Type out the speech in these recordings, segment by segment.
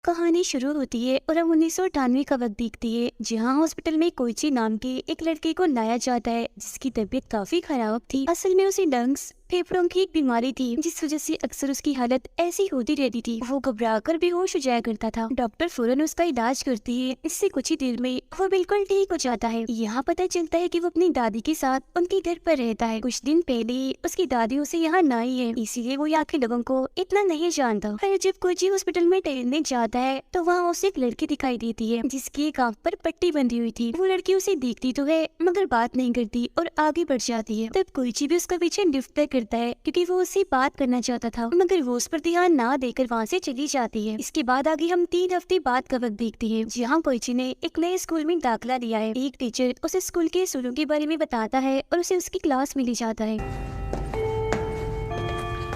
कहानी शुरू होती है और हम 1998 का वक्त देखती है, जहाँ हॉस्पिटल में कोइची नाम के एक लड़के को लाया जाता है जिसकी तबीयत काफी खराब थी। असल में उसे लंग्स फेफड़ों की एक बीमारी थी, जिस वजह से अक्सर उसकी हालत ऐसी होती रहती थी। वो घबराकर बेहोश हो जाया करता था। डॉक्टर फौरन उसका इलाज करती है। इससे कुछ ही देर में वो बिल्कुल ठीक हो जाता है। यहाँ पता चलता है कि वो अपनी दादी के साथ उनके घर पर रहता है। कुछ दिन पहले उसकी दादी उसे यहाँ न आई है, इसीलिए वो यहाँ के लोगों को इतना नहीं जानता। फिर जब कोइची हॉस्पिटल में टहलने जाता है तो वहाँ उसे एक लड़की दिखाई देती है जिसकी एक आंख पर पट्टी बंधी हुई थी। वो लड़की उसे देखती तो है मगर बात नहीं करती और आगे बढ़ जाती है। तब कोइची भी उसका पीछे लिफ्ट करता है क्योंकि वो उससे बात करना चाहता था, मगर वो उस पर ध्यान ना देकर वहाँ से चली जाती है। इसके बाद आगे हम 3 हफ्ते बाद का वक्त देखते हैं, जहाँ कोइची ने एक नए स्कूल में दाखिला लिया है। एक टीचर उसे स्कूल के असूलों के बारे में बताता है और उसे उसकी क्लास में ले जाता है।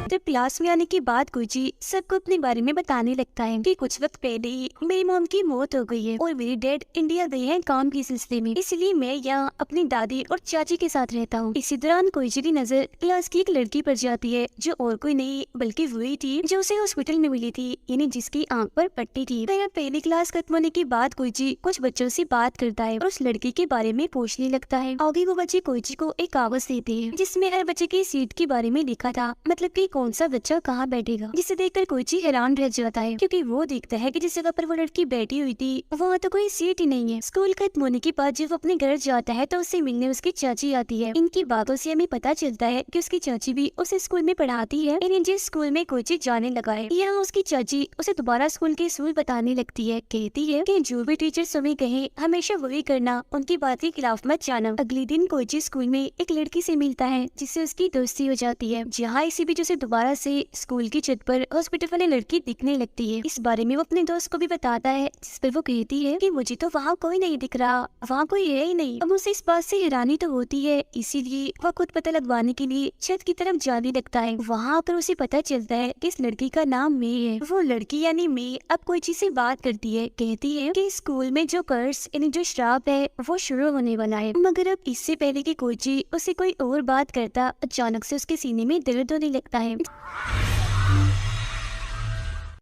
जब क्लास में आने के बाद कोइची सबको अपने बारे में बताने लगता है कि कुछ वक्त पहले ही मेरी मॉम की मौत हो गई है और मेरे डैड इंडिया गए हैं काम के सिलसिले में, इसलिए मैं यहाँ अपनी दादी और चाची के साथ रहता हूँ। इसी दौरान कोइची की नजर क्लास की एक लड़की पर जाती है जो और कोई नहीं बल्कि वही थी जो उसे हॉस्पिटल में मिली थी, यानी जिसकी आंख पर पट्टी थी। फिर पहली क्लास खत्म होने के बाद कोइची कुछ बच्चों से बात करता है और उस लड़की के बारे में पूछने लगता है। आगे वो बच्चे कोइची को एक कागज देते हैं जिसमें हर बच्चे की सीट के बारे में लिखा था, मतलब कि कौन सा बच्चा कहाँ बैठेगा। जिसे देखकर कोइची हैरान रह जाता है क्योंकि वो देखता है कि जिस जगह पर वो लड़की बैठी हुई थी वहाँ तो कोई सीट ही नहीं है। स्कूल खत्म होने के बाद जब वो अपने घर जाता है तो उससे मिलने उसकी चाची आती है। इनकी बातों से हमें पता चलता है कि उसकी चाची भी उसे स्कूल में पढ़ाती है, यानी जिस स्कूल में कोइची जाने लगा है। यहाँ उसकी चाची उसे दोबारा स्कूल के असूल बताने लगती है। कहती है कि जो भी टीचर तुम्हें कहे हमेशा वही करना, उनकी बात के खिलाफ मत जाना। अगले दिन कोइची स्कूल में एक लड़की से मिलता है जिससे उसकी दोस्ती हो जाती है। जहाँ इसी बीच उसे दोबारा से स्कूल की छत पर हॉस्पिटल वाली लड़की दिखने लगती है। इस बारे में वो अपने दोस्त को भी बताता है, जिस पर वो कहती है कि मुझे तो वहाँ कोई नहीं दिख रहा, वहाँ कोई है ही नहीं। अब उसे इस बात से हैरानी तो होती है, इसीलिए वह खुद पता लगवाने के लिए छत की तरफ जाने लगता है। वहाँ पर उसे पता चलता है कि इस लड़की का नाम मे है। वो लड़की यानी मे अब कोइची से बात करती है। कहती है कि स्कूल में जो कर्स यानी जो श्राप है वो शुरू होने वाला है। मगर अब इससे पहले कि कोइची उसे कोई और बात करता, अचानक से उसके सीने में दर्द होने लगता है।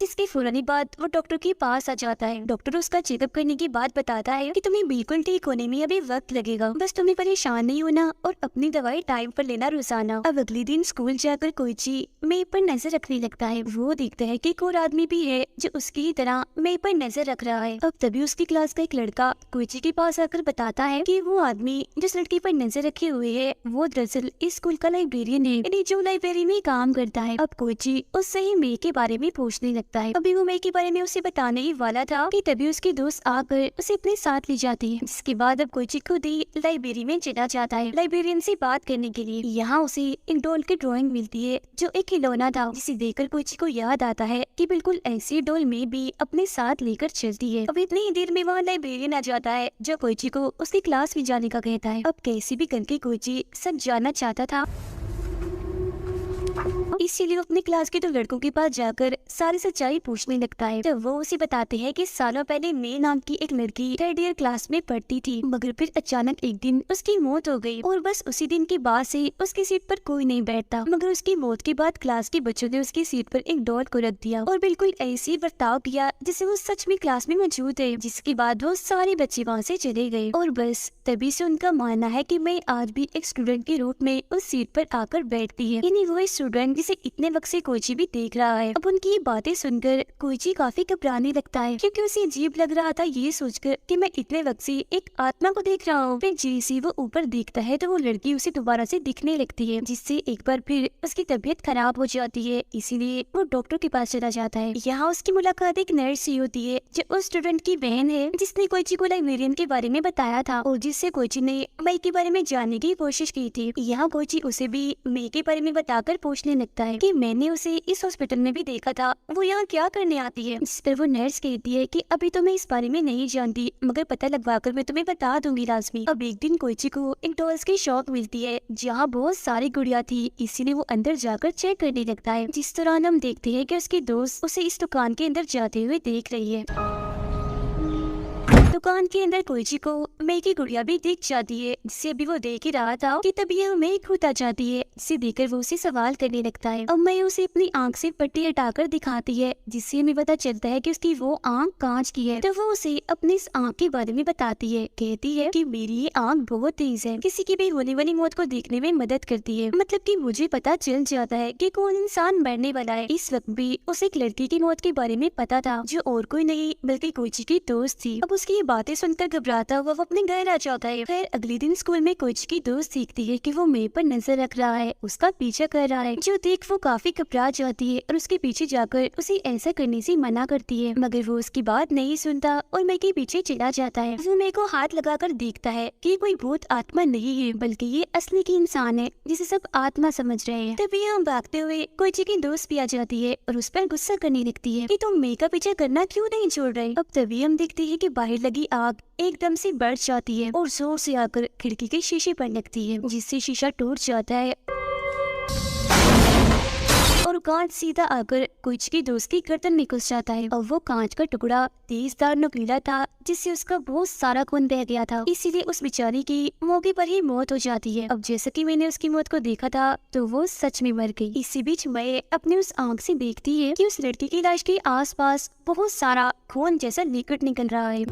इसके फौरन बाद वो डॉक्टर के पास आ जाता है। डॉक्टर उसका चेकअप करने के बाद बताता है कि तुम्हें बिल्कुल ठीक होने में अभी वक्त लगेगा, बस तुम्हें परेशान नहीं होना और अपनी दवाई टाइम पर लेना रोजाना। अब अगले दिन स्कूल जाकर कोइची मे पर नजर रखने लगता है। वो देखता है कि एक और आदमी भी है जो उसकी ही तरह मे पर नजर रख रहा है। अब तभी उसकी क्लास का एक लड़का कोइची के पास आकर बताता है कि वो आदमी जिस लड़की पर नजर रखे हुए है वो दरअसल इस स्कूल का लाइब्रेरियन है, यानी जो लाइब्रेरी में काम करता है। अब कोइची उससे ही मे के बारे में पूछने लगता है। अभी वो मे के बारे में उसे बताने ही वाला था कि तभी उसके दोस्त आकर उसे अपने साथ ले जाते हैं। जिसके बाद अब कोइची खुद ही लाइब्रेरी में चला जाता है लाइब्रेरियन से बात करने के लिए। यहाँ उसे एक डॉल की ड्राइंग मिलती है जो एक खिलौना था, जिसे देखकर कोइची को याद आता है कि बिल्कुल ऐसी डॉल में भी अपने साथ लेकर चलती है। अब इतनी ही देर में वहाँ लाइब्रेरियन आ जाता है जो कोइची को उसकी क्लास में जाने का कहता है। अब कैसे भी करके कोइची सब जानना चाहता था, इसीलिए वो अपनी क्लास के 2 लड़कों के पास जाकर सारी सच्चाई पूछने लगता है। तो वो उसे बताते हैं कि सालों पहले मे नाम की एक लड़की 3rd ईयर क्लास में पढ़ती थी, मगर फिर अचानक एक दिन उसकी मौत हो गई और बस उसी दिन के बाद से उसकी सीट पर कोई नहीं बैठता। मगर उसकी मौत के बाद क्लास के बच्चों ने उसकी सीट पर एक डॉल को रख दिया और बिल्कुल ऐसे बर्ताव किया जैसे वो सच में क्लास में मौजूद है। जिसके बाद वो सारे बच्चे वहाँ से चले गए और बस तभी से उनका मानना है कि मैं आज भी एक स्टूडेंट के रूप में उस सीट पर आकर बैठती है, यानी वो स्टूडेंट जिसे इतने वक्त से कोइची भी देख रहा है। अब उनकी ये बातें सुनकर कोइची काफी घबराने लगता है क्योंकि उसे अजीब लग रहा था ये सोचकर कि मैं इतने वक्त से एक आत्मा को देख रहा हूँ। फिर जैसे वो ऊपर देखता है तो वो लड़की उसे दोबारा से दिखने लगती है, जिससे एक बार फिर उसकी तबीयत खराब हो जाती है। इसीलिए वो डॉक्टर के पास चला जाता है। यहाँ उसकी मुलाकात एक नर्स से होती है जो उस स्टूडेंट की बहन है जिसने कोइची को लाइब्रेरियन के बारे में बताया था और जिससे कोइची ने मे के बारे में जानने की कोशिश की थी। यहाँ कोइची उसे भी मे के बारे में बताकर पूछने लगता है कि मैंने उसे इस हॉस्पिटल में भी देखा था, वो यहाँ क्या करने आती है। जिस पर वो नर्स कहती है कि अभी तो मैं इस बारे में नहीं जानती, मगर पता लगवाकर मैं तुम्हें बता दूंगी लाजमी। अब एक दिन कोइची को एक डॉल्स की शॉप मिलती है जहाँ बहुत सारी गुड़िया थी, इसीलिए वो अंदर जाकर चेक करने लगता है। जिस दौरान हम देखते हैं कि उसकी दोस्त उसे इस दुकान के अंदर जाते हुए देख रही है। दुकान के अंदर कोइची को मई की गुड़िया भी दिख जाती है, जिसे अभी वो देख ही रहा था कि तभी यह मई खुद आ जाती है, जिसे देखकर वो उसे सवाल करने लगता है। अब मई उसे अपनी आंख से पट्टी हटाकर दिखाती है, जिससे हमें पता चलता है कि उसकी वो आंख कांच की है। तो वो उसे अपनी इस आंख के बारे में बताती है, कहती है कि मेरी ये आंख बहुत तेज है, किसी की भी होने वाली मौत को देखने में मदद करती है। मतलब कि मुझे पता चल जाता है कि कौन इंसान मरने वाला है। इस वक्त भी उसे एक लड़की की मौत के बारे में पता था, जो और कोई नहीं बल्कि कोइची की दोस्त थी। अब उसकी ये बातें सुनकर घबराता हुआ वो अपने घर आ जाता है। फिर अगले दिन स्कूल में कोइची की दोस्त सीखती है कि वो मई पर नजर रख रहा है, उसका पीछा कर रहा है, जो देख वो काफी घबरा जाती है और उसके पीछे जाकर उसे ऐसा करने से मना करती है, मगर वो उसकी बात नहीं सुनता और मई के पीछे चला जाता है। वो मई को हाथ लगाकर देखता है कि कोई भूत आत्मा नहीं है, बल्कि ये असली की इंसान है, जिसे सब आत्मा समझ रहे हैं। तभी हम भागते हुए कोइची की दोस्त भी आ जाती है और उस पर गुस्सा करने लगती है कि तुम मई का पीछा करना क्यों नहीं छोड़ रहे। अब तभी हम देखते हैं कि बाहर लगी आग एकदम से बढ़ जाती है और जोर से आकर खिड़की के शीशे पर लगती है, जिससे शीशा टूट जाता है और कांच सीधा आकर कोइची की दोस्त की गर्दन में घुस जाता है। और वो कांच का टुकड़ा तेजदार नुकीला था, जिससे उसका बहुत सारा खून बह गया था, इसीलिए उस बेचारी की मौके पर ही मौत हो जाती है। अब जैसा कि मैंने उसकी मौत को देखा था, तो वो सच में मर गई। इसी बीच मैं अपने उस आंख से देखती है कि उस लड़की की लाश के आसपास बहुत सारा खून जैसा लिक्विड निकल रहा है,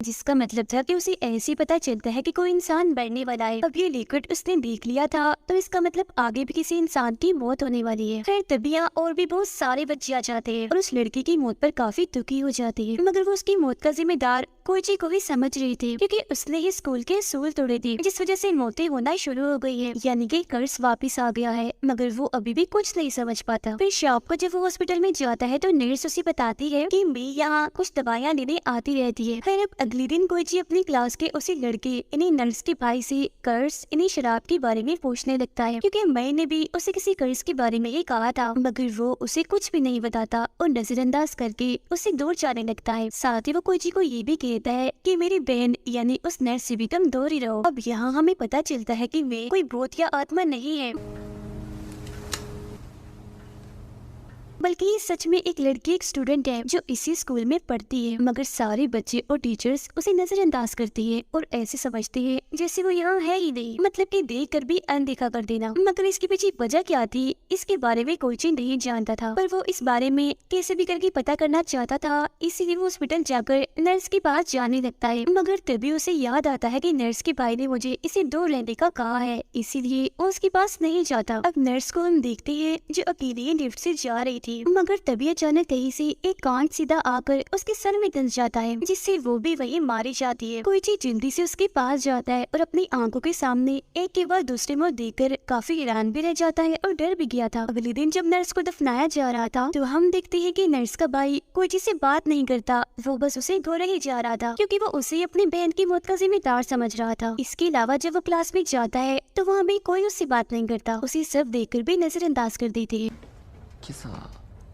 जिसका मतलब था कि उसे ऐसे पता चलता है कि कोई इंसान मरने वाला है। अब ये लिक्विड उसने देख लिया था, तो इसका मतलब आगे भी किसी इंसान की मौत होने वाली है। फिर तभी यहाँ और भी बहुत सारे बच्चे आ जाते हैं और उस लड़की की मौत पर काफी दुखी हो जाती है, मगर वो उसकी मौत का जिम्मेदार कोइची को ही समझ रही थी, क्योंकि उसने ही स्कूल के असूल तोड़े थे, जिस वजह से मौतें होना शुरू हो गई है, यानी कि कर्ज वापिस आ गया है। मगर वो अभी भी कुछ नहीं समझ पाता। फिर शाम को जब वो हॉस्पिटल में जाता है, तो नर्स उसे बताती है कि मैं यहाँ कुछ दवाइयाँ लेने आती रहती है। फिर अब अगले दिन कोइची अपनी क्लास के उसी लड़के इन्हीं नर्स के भाई से कर्ज इन्हीं शराब के बारे में पूछने लगता है, क्योंकि मैंने भी उसे किसी कर्ज के बारे में ही कहा था, मगर वो उसे कुछ भी नहीं बताता और नजरअंदाज करके उसे दूर जाने लगता है। साथ ही वो कोइची को ये भी कहता है कि मेरी बहन यानी उस नर्स से भी तुम दूर ही रहो। अब यहाँ हमें पता चलता है कि वे कोई भूत या आत्मा नहीं है, बल्कि ये सच में एक लड़की एक स्टूडेंट है जो इसी स्कूल में पढ़ती है। मगर सारे बच्चे और टीचर्स उसे नजरअंदाज करते हैं और ऐसे समझते हैं जैसे वो यहाँ है ही नहीं, मतलब कि देख कर भी अनदेखा कर देना। मगर इसके पीछे वजह क्या थी, इसके बारे में कोई चीज नहीं जानता था, पर वो इस बारे में कैसे भी करके पता करना चाहता था, इसीलिए वो हॉस्पिटल जाकर नर्स के पास जाने लगता है। मगर तभी उसे याद आता है कि नर्स के भाई ने मुझे इसे दूर रहने का कहा है, इसीलिए वो उसके पास नहीं जाता। अब नर्स को हम देखते हैं जो अकेले लिफ्ट से जा रही थी, मगर तभी अचानक कहीं से एक कांच सीधा आकर उसके सर में धंस जाता है, जिससे वो भी वही मारी जाती है। कोइची जल्दी से उसके पास जाता है और अपनी आंखों के सामने एक के बाद दूसरे में देखकर काफी हैरान भी रह जाता है और डर भी गया था। अगले दिन जब नर्स को दफनाया जा रहा था, तो हम देखते हैं कि नर्स का भाई कोइची से बात नहीं करता, वो बस उसे घोड़ा ही जा रहा था, क्योंकि वो उसे अपनी बहन की मौत का जिम्मेदार समझ रहा था। इसके अलावा जब वो क्लास में जाता है, तो वहाँ भी कोई उससे बात नहीं करता, उसे सब देखकर भी नजरअंदाज कर देते हैं। 今朝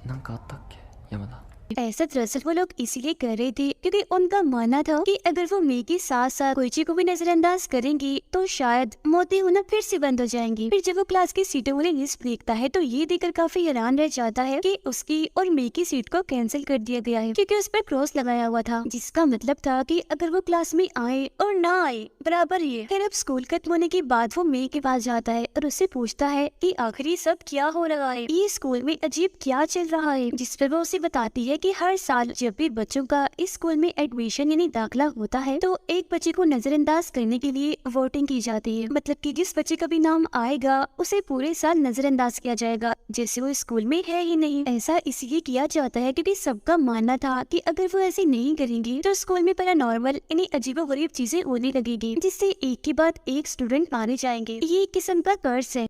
なんかあったっけ山田。 ऐसा दरअसल वो लोग इसीलिए कर रहे थे क्योंकि उनका मानना था कि अगर वो मई के साथ साथ कोइची को भी नजरअंदाज करेंगी तो शायद मौतें होना फिर से बंद हो जाएंगी। फिर जब वो क्लास की सीटों वाली लिस्ट देखता है, तो ये देखकर काफी हैरान रह जाता है कि उसकी और मई की सीट को कैंसिल कर दिया गया है, क्योंकि उस पर क्रॉस लगाया हुआ था, जिसका मतलब था कि अगर वो क्लास में आए और ना आए बराबर ही है। फिर अब स्कूल खत्म होने के बाद वो मई के पास जाता है और उससे पूछता है कि आखिर ये सब क्या हो रहा है, ये स्कूल में अजीब क्या चल रहा है, जिस पर वो उसे बताती है कि हर साल जब भी बच्चों का इस स्कूल में एडमिशन यानी दाखिला होता है, तो एक बच्चे को नजरअंदाज करने के लिए वोटिंग की जाती है। मतलब कि जिस बच्चे का भी नाम आएगा उसे पूरे साल नजरअंदाज किया जाएगा, जैसे वो स्कूल में है ही नहीं। ऐसा इसलिए किया जाता है क्योंकि सबका मानना था कि अगर वो ऐसे नहीं करेंगे तो स्कूल में पैरानॉर्मल यानी अजीबोगरीब चीजें होने लगेगी, जिससे एक के बाद एक स्टूडेंट मारे जाएंगे। ये एक किस्म का कर्ज है।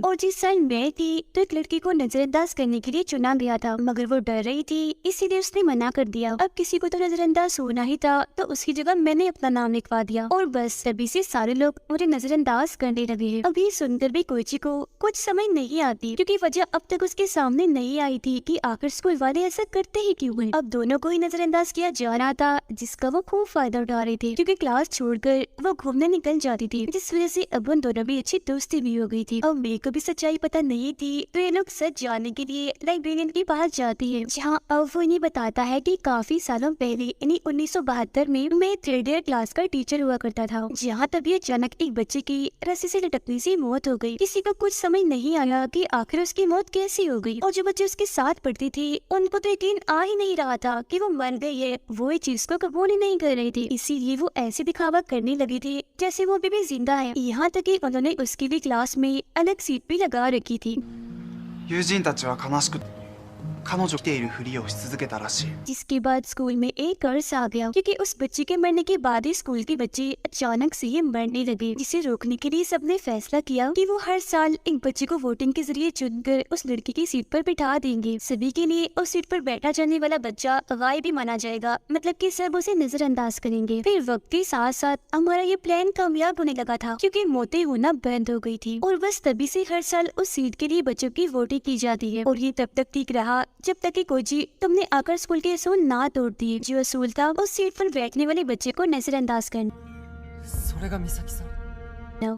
और जिस साल मैं थी तो एक लड़की को नजरअंदाज करने के लिए चुना गया था, मगर वो डर रही थी इसीलिए उसने मना कर दिया। अब किसी को तो नजरअंदाज होना ही था, तो उसकी जगह मैंने अपना नाम लिखवा दिया और बस तभी से सारे लोग मुझे नजरअंदाज करने लगे हैं। अभी सुनकर भी कोइची को कुछ समझ नहीं आती, क्योंकि वजह अब तक उसके सामने नहीं आई थी कि आखिर स्कूल वाले ऐसा करते ही क्यों हैं। अब दोनों को ही नजरअंदाज किया जा रहा था, जिसका वो खूब फायदा उठा रहे थे, क्योंकि क्लास छोड़कर वो घूमने निकल जाती थी, जिस वजह से अब उन दोनों भी अच्छी दोस्ती भी हो गई थी। अब मेरे को भी सच्चाई पता नहीं थी तो ये लोग सच जानने के लिए लाइब्रेरियन के पास जाती है, जहाँ अब वो इन्हें बताता है कि काफी सालों पहले यानी 1972 में मैं 3rd ईयर क्लास का टीचर हुआ करता था, जहाँ तभी अचानक एक बच्चे की रस्सी से लटकने से मौत हो गई। किसी को कुछ समझ नहीं आया कि आखिर उसकी मौत कैसी हो गई, और जो बच्चे उसके साथ पढ़ते थे उनको तो यकीन आ ही नहीं रहा था कि वो मर गई है। वो इस चीज को कबूल ही नहीं कर रहे थे, इसीलिए वो ऐसे दिखावा करने लगे थे जैसे वो अभी भी जिंदा है। यहाँ तक कि उन्होंने उसके लिए क्लास में अलग सीट भी लगा रखी थी। 友人たちは悲しく彼女来ているふりをし続けたらしい。 जिसके बाद स्कूल में एक कर्ज आ गया, क्योंकि उस बच्चे के मरने के बाद ही स्कूल के बच्चे अचानक से ही मरने लगे, जिसे रोकने के लिए सबने फैसला किया कि वो हर साल एक बच्चे को वोटिंग के जरिए चुनकर उस लड़की की सीट पर बिठा देंगे। सभी के लिए उस सीट पर बैठा जाने वाला बच्चा गायब भी माना जाएगा, मतलब कि सब उसे नजरअंदाज करेंगे। फिर वक्त के साथ साथ हमारा ये प्लान कामयाब होने लगा था, क्योंकि मौतें होना बंद हो गई थी, और बस तभी से हर साल उस सीट के लिए बच्चों की वोटिंग की जाती है। और ये तब तक ठीक रहा जब तक कि कोई तुमने आकर स्कूल के असूल ना तोड़ दिए। जो असूल था उस सीट पर बैठने वाले बच्चे को नजरअंदाज करना। それが美咲さん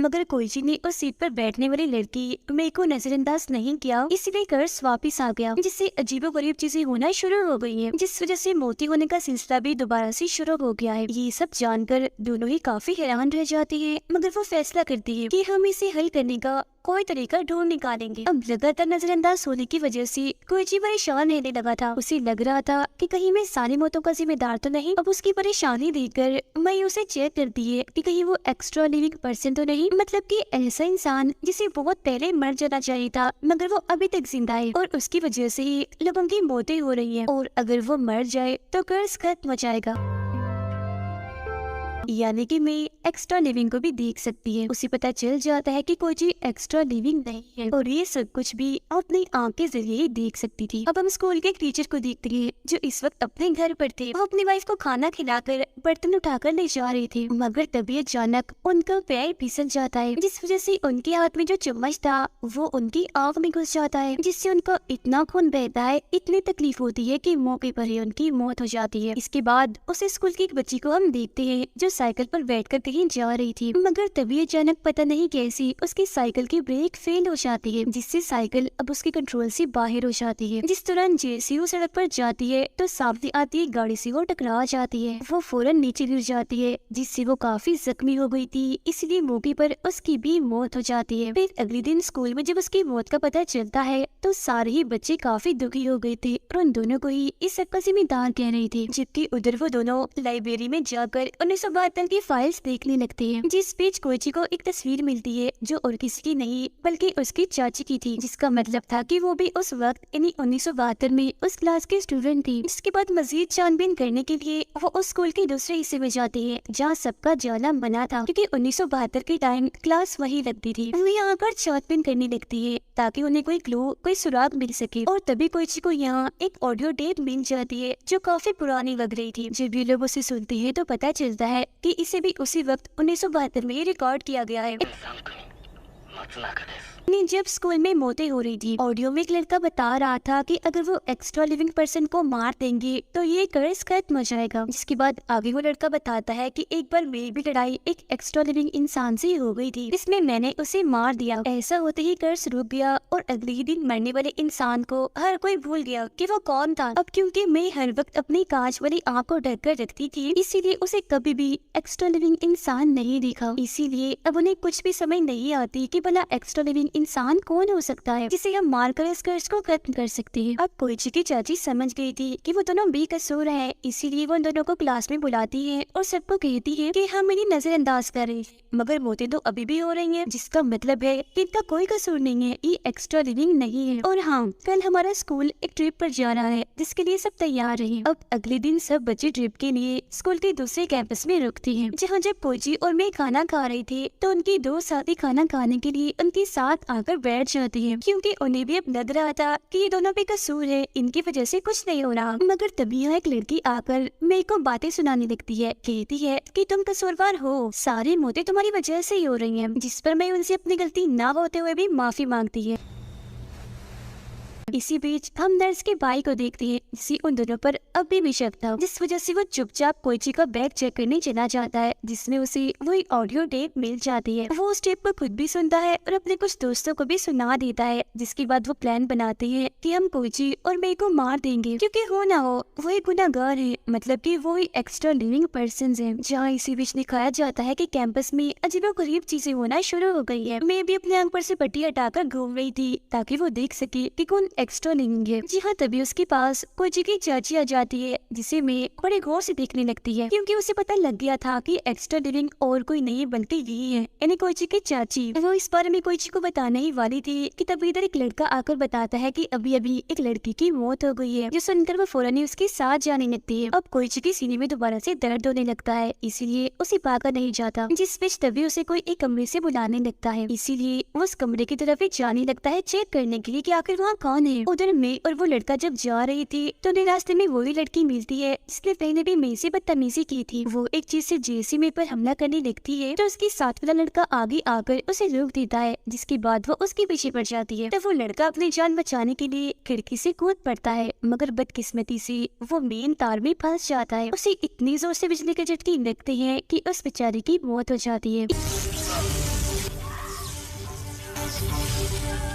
मगर कोईची ने उस सीट पर बैठने वाली लड़की मेरे को नजरअंदाज नहीं किया, इसलिए कर्ज वापस आ गया, जिससे अजीबोगरीब चीजें होना शुरू हो गई हैं, जिस वजह से मोती होने का सिलसिला भी दोबारा से शुरू हो गया है। ये सब जानकर दोनों ही काफी हैरान रह जाती है, मगर वो फैसला करती है कि हम इसे हल करने का कोई तरीका ढूंढ निकालेंगे। अब लगातार नजरअंदाज होने की वजह से कोईची परेशान रहने लगा था। उसे लग रहा था कि कहीं मैं सारी मौतों का जिम्मेदार तो नहीं। अब उसकी परेशानी देखकर मैं उसे चेक करती है कि कहीं वो एक्स्ट्रा लिविंग पर्सन तो नहीं, मतलब कि ऐसा इंसान जिसे बहुत पहले मर जाना चाहिए था मगर वो अभी तक जिंदा है, और उसकी वजह से ही लोगों की मौतें हो रही है, और अगर वो मर जाए तो कर्ज खत्म हो जाएगा। यानी कि मैं एक्स्ट्रा लिविंग को भी देख सकती है। उसे पता चल जाता है कि कोई चीज एक्स्ट्रा लिविंग नहीं है, और ये सब कुछ भी अपनी आंख के जरिए ही देख सकती थी। अब हम स्कूल के एक टीचर को देखते हैं जो इस वक्त अपने घर पर थे। वो अपनी वाइफ को खाना खिलाकर बर्तन उठाकर ले जा रहे थे, मगर तभी अचानक उनका पैर फिसल जाता है, जिस वजह से उनके हाथ में जो चम्मच था वो उनकी आंख में घुस जाता है, जिससे उनका इतना खून बहता है, इतनी तकलीफ होती है कि मौके पर ही उनकी मौत हो जाती है। इसके बाद उस स्कूल की एक बच्ची को हम देखते हैं जो साइकिल पर बैठकर कहीं जा रही थी, मगर तभी अचानक पता नहीं कैसी उसकी साइकिल की ब्रेक फेल हो जाती है, जिससे साइकिल अब उसके कंट्रोल से बाहर हो जाती है। जिस दौरान जैसे वो सड़क पर जाती है तो सामने आती है गाड़ी से वो टकरा जाती है। वो फौरन नीचे गिर जाती है, जिससे वो काफी जख्मी हो गई थी, इसलिए मौके पर उसकी भी मौत हो जाती है। फिर अगले दिन स्कूल में जब उसकी मौत का पता चलता है तो सारे ही बच्चे काफी दुखी हो गए थे, और उन दोनों को ही इस सब का जिम्मेदार कह रहे थे। जबकि उधर वो दोनों लाइब्रेरी में जाकर 1972 की फाइल्स देखने लगते हैं, जिस बीच कोईची को एक तस्वीर मिलती है जो और किसी की नहीं बल्कि उसकी चाची की थी, जिसका मतलब था कि वो भी उस वक्त यानी 1972 में उस क्लास की स्टूडेंट थी। इसके बाद मजीद छानबीन करने के लिए वो उस स्कूल के दूसरे हिस्से में जाती है जहाँ सबका जाना मना था, क्योंकि 1972 के टाइम क्लास वही लगती थी। वो यहाँ आकर छानबीन करने लगती है ताकि उन्हें कोई क्लू कोई सुराग मिल सके, और तभी कोईची को यहाँ एक ऑडियो टेप मिल जाती है जो काफी पुरानी लग रही थी। जब ये लोग उसे सुनते हैं तो पता चलता है कि इसे भी उसी वक्त 1972 में रिकॉर्ड किया गया है। 松中です जब स्कूल में मौतें हो रही थी, ऑडियो में एक लड़का बता रहा था कि अगर वो एक्स्ट्रा लिविंग पर्सन को मार देंगे तो ये कर्ज खत्म हो जाएगा। जिसके बाद आगे वो लड़का बताता है कि एक बार मेरी भी लड़ाई एक एक्स्ट्रा लिविंग इंसान से हो गई थी, इसमें मैंने उसे मार दिया। ऐसा होते ही कर्ज रुक गया और अगले ही दिन मरने वाले इंसान को हर कोई भूल गया कि वो कौन था। अब क्योंकि मैं हर वक्त अपनी कांच वाली आँख को ढक कर रखती थी, इसीलिए उसे कभी भी एक्स्ट्रा लिविंग इंसान नहीं दिखा। इसीलिए अब उन्हें कुछ भी समझ नहीं आती कि भला एक्स्ट्रा लिविंग इंसान कौन हो सकता है जिसे हम मारकर इस कर्ज को खत्म कर सकते हैं। अब कोईची की चाची समझ गई थी कि वो दोनों बेकसूर है, इसीलिए वो दोनों को क्लास में बुलाती है और सबको कहती है कि हम इन्हें नजरअंदाज कर रहे हैं, मगर मौतें तो अभी भी हो रही हैं, जिसका मतलब है कि इनका कोई कसूर नहीं है, ये एक्स्ट्रा लिविंग नहीं है। और हाँ, कल हमारा स्कूल एक ट्रिप पर जा रहा है जिसके लिए सब तैयार रहे। अब अगले दिन सब बच्चे ट्रिप के लिए स्कूल के दूसरे कैंपस में रुकते हैं, जहाँ जब कोईची और मैं खाना खा रही थी तो उनकी दो साथी खाना खाने के लिए उनके साथ आकर बैठ जाती है, क्योंकि उन्हें भी अब लग रहा था कि ये दोनों बेकसूर है, इनकी वजह से कुछ नहीं हो रहा। मगर तभी यहाँ एक लड़की आकर मेरे को बातें सुनाने लगती है, कहती है कि तुम कसूरवार हो, सारी मौतें तुम्हारी वजह से ही हो रही हैं, जिस पर मैं उनसे अपनी गलती ना होते हुए भी माफी मांगती है। इसी बीच हम नर्स के भाई को देखते हैं जिससे उन दोनों पर अभी भी शक था, जिस वजह से वो चुपचाप कोइची का बैग चेक करने चला जाता है, जिसमें उसे वही ऑडियो टेप मिल जाती है। वो उस टेप को खुद भी सुनता है और अपने कुछ दोस्तों को भी सुना देता है, जिसके बाद वो प्लान बनाते हैं कि हम कोइची और मे को मार देंगे, क्योंकि हो ना हो वो एक गुनाहगार है, मतलब कि वो ही एक्स्ट्रा लिविंग पर्सन है। जहाँ इसी बीच दिखाया जाता है कि कैंपस में अजीबोगरीब चीजें होना शुरू हो गई है। मैं भी अपने आंख पर से पट्टी हटाकर घूम रही थी ताकि वो देख सके कि कौन एक्स्ट्रा लिविंग है। जी हाँ, तभी उसके पास कोइची की चाची आ जाती है, जिसे मैं बड़े गौर से देखने लगती है, क्योंकि उसे पता लग गया था कि एक्स्ट्रा लिविंग और कोई नहीं बल्कि यही है, यानी कोइची की चाची। वो इस बारे में कोइची को बताने ही वाली थी कि तभी इधर एक लड़का आकर बताता है कि अभी अभी एक लड़की की मौत हो गई है, जो सुनकर वो फौरन ही उसके साथ जाने लगती है। अब कोइची की सीने में दोबारा से दर्द होने लगता है, इसीलिए उसे भागा नहीं जाता, जिस बीच तभी उसे कोई एक कमरे से बुलाने लगता है, इसीलिए वो उस कमरे की तरफ ही जाने लगता है चेक करने के लिए कि आखिर वहाँ कौन है। उधर मैं और वो लड़का जब जा रही थी तो उन्हें रास्ते में वही लड़की मिलती है जिसने पहले भी मैं से बदतमीजी की थी। वो एक चीज से जैसे मैं पर हमला करने लगती है तो उसके साथ वाला लड़का आगे आकर उसे रोक देता है, जिसके बाद वो उसके पीछे पड़ जाती है। तो वो लड़का अपनी जान बचाने के लिए खिड़की से कूद पड़ता है, मगर बदकिस्मती से वो मेन तार में फंस जाता है। उसे इतनी जोर से बिजली के झटके लगते हैं कि उस बेचारे की मौत हो जाती है।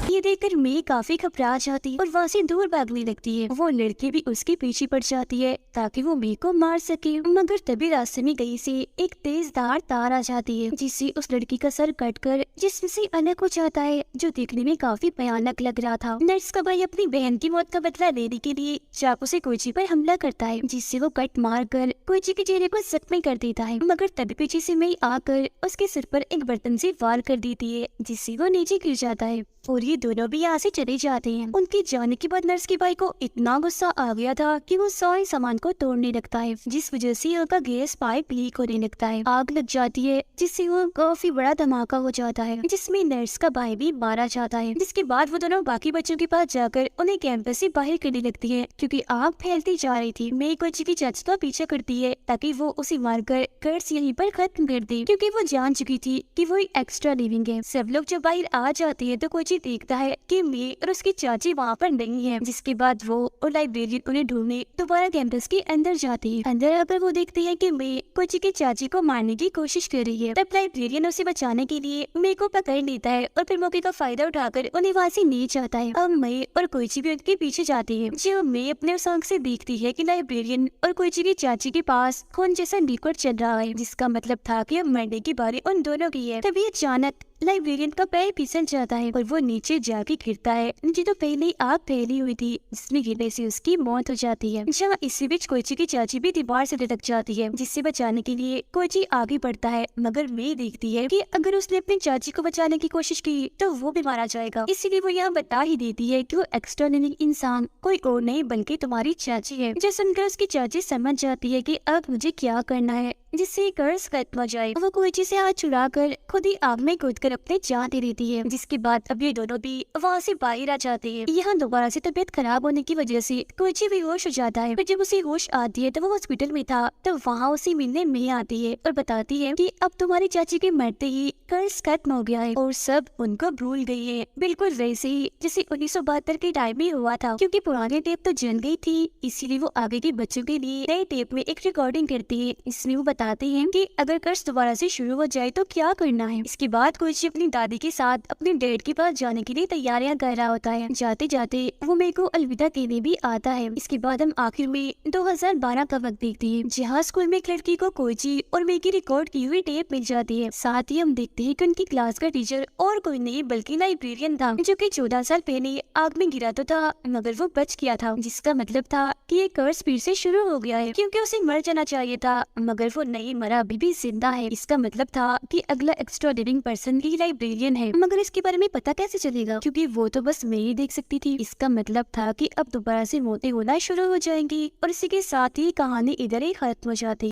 ये देखकर मैं काफी घबरा जाती और वहाँ से दूर भागने लगती है। वो लड़की भी उसके पीछे पड़ जाती है ताकि वो मे को मार सके, मगर तभी रास्ते में कहीं से एक तेजधार तार आ जाती है, जिससे उस लड़की का सर कटकर जिस्म से अलग हो जाता है, जो देखने में काफी भयानक लग रहा था। नर्स का भाई अपनी बहन की मौत का बदला लेने के लिए चाकू से कोइची पर हमला करता है, जिससे वो कट मार कर कोइची के चेहरे को जख्मी कर देता है, मगर तभी पीछे से मैं आकर उसके सिर पर एक बर्तन से वार कर देती है, जिससे वो नीचे गिर जाता है और ये दोनों भी यहाँ से चले जाते हैं। उनके जाने के बाद नर्स के भाई को इतना गुस्सा आ गया था कि वो सारे सामान को तोड़ने लगता है, जिस वजह से उनका गैस पाइप लीक होने लगता है। आग लग जाती है, जिससे वो काफी बड़ा धमाका हो जाता है, जिसमें नर्स का भाई भी मारा जाता है। जिसके बाद वो दोनों बाकी बच्चों के पास जाकर उन्हें कैंपस से बाहर करने लगती है, क्योंकि आग फैलती जा रही थी। मैं कोइची की चाची का पीछा करती है ताकि वो उसे मारकर कर्ज यहीं पर खत्म कर दे, क्योंकि वो जान चुकी थी कि वो एक्स्ट्रा लिविंग है। सब लोग जब बाहर आ जाते हैं तो कोइची देखता है कि मैं और उसकी चाची वहाँ पर नहीं है, जिसके बाद वो और लाइब्रेरियन उन्हें ढूंढने दोबारा कैंपस के अंदर जाती है। अंदर आकर वो देखती है कि मैं कोइची की चाची को मारने की कोशिश कर रही है। तब लाइब्रेरियन उसे बचाने के लिए मे को पकड़ लेता है और फिर मौके का फायदा उठाकर उन्हें वहाँ से ले जाता है। अब मैं और कोइची भी उनके पीछे जाती है। जो मैं अपने उस आंख से देखती है कि लाइब्रेरियन और कोइची की चाची के पास खून जैसा लिक्विड चल रहा है, जिसका मतलब था कि अब मरने की बारी उन दोनों की है। तभी अचानक लाइब्रेरियन का पैर फिसल जाता है और वो नीचे जाके गिरता है, नीचे तो पहले ही आग फैली हुई थी, जिसमें गिरने से उसकी मौत हो जाती है। जहाँ इसी बीच कोइची की चाची भी दीवार से लटक जाती है, जिससे बचाने के लिए कोइची आगे बढ़ता है, मगर मैं देखती है कि अगर उसने अपनी चाची को बचाने की कोशिश की तो वो भी मारा जाएगा। इसीलिए वो यहाँ बता ही देती है कि वो एक्स्ट्रा लिविंग इंसान कोई और नहीं बल्कि तुम्हारी चाची है। जो सुनकर उसकी चाची समझ जाती है कि अब मुझे क्या करना है जिससे कर्ज खत्म हो जाए। वो कोइची से हाथ छुड़ा कर खुद ही आग में कूदकर अपने जान दे देती है, जिसके बाद अब ये दोनों भी वहाँ से बाहर आ जाते हैं। यहाँ दोबारा से तबीयत खराब होने की वजह से कोइची बेहोश हो जाता है। फिर जब उसे होश आती है तो वो हॉस्पिटल में था, तो वहाँ उसे मिलने में आती है और बताती है कि अब तुम्हारी चाची के मरते ही कर्ज खत्म हो गया है और सब उनको भूल गई है, बिल्कुल वैसे ही जैसे 1972 के टाइम में हुआ था। क्योंकि पुराने टेप तो जल गई थी, इसीलिए वो आगे के बच्चों के लिए नए टेप में एक रिकॉर्डिंग करती है। इसमें वो बताते हैं कि अगर कर्ज दोबारा से शुरू हो जाए तो क्या करना है। इसके बाद कोइची अपनी दादी के साथ अपने डैड के पास जाने के लिए तैयारियां कर रहा होता है। जाते जाते वो मेरे को अलविदा कहने भी आता है। इसके बाद हम आखिर में 2012 का वक्त देखते हैं, जहाँ स्कूल में एक लड़की को कोइची और मेरे की रिकॉर्ड की हुई टेप मिल जाती है। साथ ही हम देखते हैं कि उनकी क्लास का टीचर और कोई नहीं बल्कि लाइब्रेरियन था, जो कि 14 साल पहले आग में गिरा तो था मगर वो बच गया था, जिसका मतलब था कि ये कर्ज फिर से शुरू हो गया है, क्योंकि उसे मर जाना चाहिए था मगर वो नहीं मरा, अभी भी जिंदा है। इसका मतलब था कि अगला एक्स्ट्रा लिविंग पर्सन ही लाइब्रेरियन है, मगर इसके बारे में पता कैसे चलेगा, क्योंकि वो तो बस मैं ही देख सकती थी। इसका मतलब था कि अब दोबारा से मौतें होना शुरू हो जाएंगी और इसी के साथ ही कहानी इधर ही खत्म हो जाती।